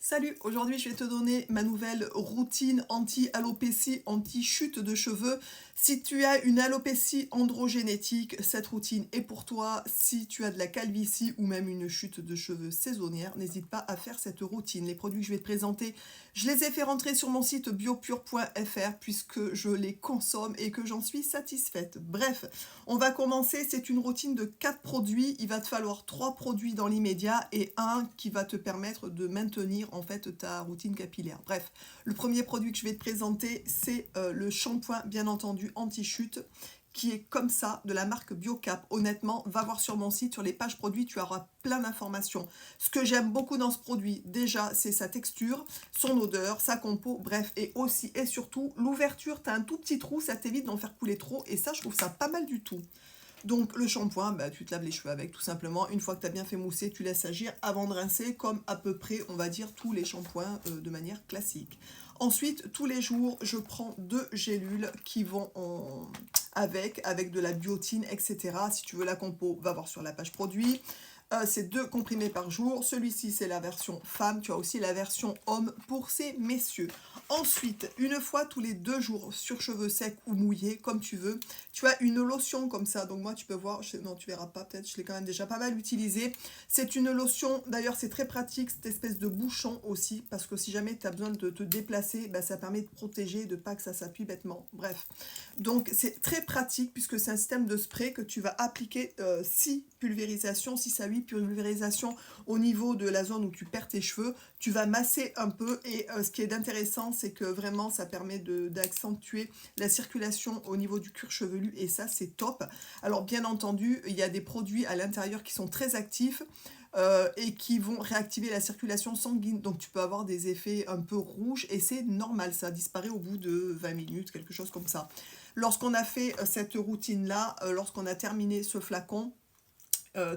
Salut, aujourd'hui je vais te donner ma nouvelle routine anti-alopécie, anti-chute de cheveux. Si tu as une alopécie androgénétique, cette routine est pour toi. Si tu as de la calvitie ou même une chute de cheveux saisonnière, n'hésite pas à faire cette routine. Les produits que je vais te présenter, je les ai fait rentrer sur mon site biopure.fr puisque je les consomme et que j'en suis satisfaite. Bref, on va commencer, c'est une routine de 4 produits. Il va te falloir 3 produits dans l'immédiat et un qui va te permettre de maintenir en fait ta routine capillaire. Bref, le premier produit que je vais te présenter, c'est le shampoing bien entendu anti-chute qui est comme ça, de la marque Biocap. Honnêtement, va voir sur mon site, sur les pages produits, tu auras plein d'informations. Ce que j'aime beaucoup dans ce produit, déjà, c'est sa texture, son odeur, sa compo, bref, et aussi et surtout, l'ouverture, tu as un tout petit trou, ça t'évite d'en faire couler trop, et ça, je trouve ça pas mal du tout. Donc le shampoing, tu te laves les cheveux avec tout simplement. Une fois que tu as bien fait mousser, tu laisses agir avant de rincer, comme à peu près, on va dire, tous les shampoings de manière classique. Ensuite, tous les jours, je prends 2 gélules qui vont avec de la biotine, etc. Si tu veux la compo, va voir sur la page produit. C'est 2 comprimés par jour. Celui-ci, c'est la version femme. Tu as aussi la version homme pour ces messieurs. Ensuite, une fois tous les 2 jours, sur cheveux secs ou mouillés, comme tu veux, tu as une lotion comme ça. Donc moi, tu peux voir, non, tu verras pas, peut-être, je l'ai quand même déjà pas mal utilisée. C'est une lotion, d'ailleurs, c'est très pratique, cette espèce de bouchon aussi, parce que si jamais tu as besoin de te déplacer, ça permet de protéger, de pas que ça s'appuie bêtement. Bref, donc c'est très pratique, puisque c'est un système de spray que tu vas appliquer 6 pulvérisations, 6 à 8 pulvérisations au niveau de la zone où tu perds tes cheveux. Tu vas masser un peu et ce qui est intéressant, c'est que vraiment ça permet d'accentuer la circulation au niveau du cuir chevelu et ça c'est top. Alors bien entendu, il y a des produits à l'intérieur qui sont très actifs et qui vont réactiver la circulation sanguine. Donc tu peux avoir des effets un peu rouges et c'est normal, ça disparaît au bout de 20 minutes, quelque chose comme ça. Lorsqu'on a fait cette routine-là, lorsqu'on a terminé ce flacon,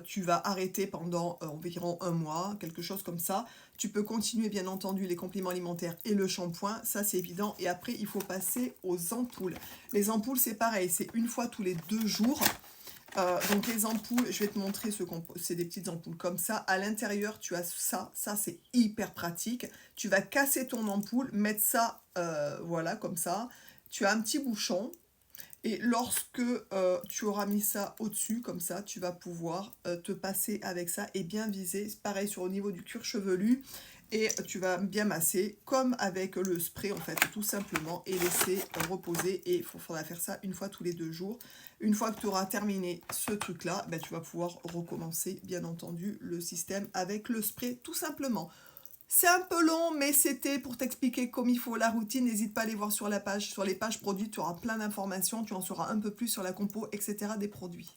tu vas arrêter pendant environ 1 mois, quelque chose comme ça. Tu peux continuer bien entendu les compléments alimentaires et le shampoing, ça c'est évident. Et après, il faut passer aux ampoules. Les ampoules, c'est pareil, c'est une fois tous les 2 jours. Donc les ampoules, je vais te montrer c'est des petites ampoules comme ça. À l'intérieur, tu as ça c'est hyper pratique. Tu vas casser ton ampoule, mettre ça, voilà, comme ça. Tu as un petit bouchon. Et lorsque tu auras mis ça au-dessus, comme ça, tu vas pouvoir te passer avec ça et bien viser. C'est pareil sur au niveau du cuir chevelu. Et tu vas bien masser comme avec le spray, en fait, tout simplement. Et laisser reposer. Et il faudra faire ça une fois tous les 2 jours. Une fois que tu auras terminé ce truc-là, tu vas pouvoir recommencer, bien entendu, le système avec le spray, tout simplement. C'est un peu long, mais c'était pour t'expliquer comme il faut la routine. N'hésite pas à aller voir sur la page, sur les pages produits, tu auras plein d'informations, tu en sauras un peu plus sur la compo, etc. des produits.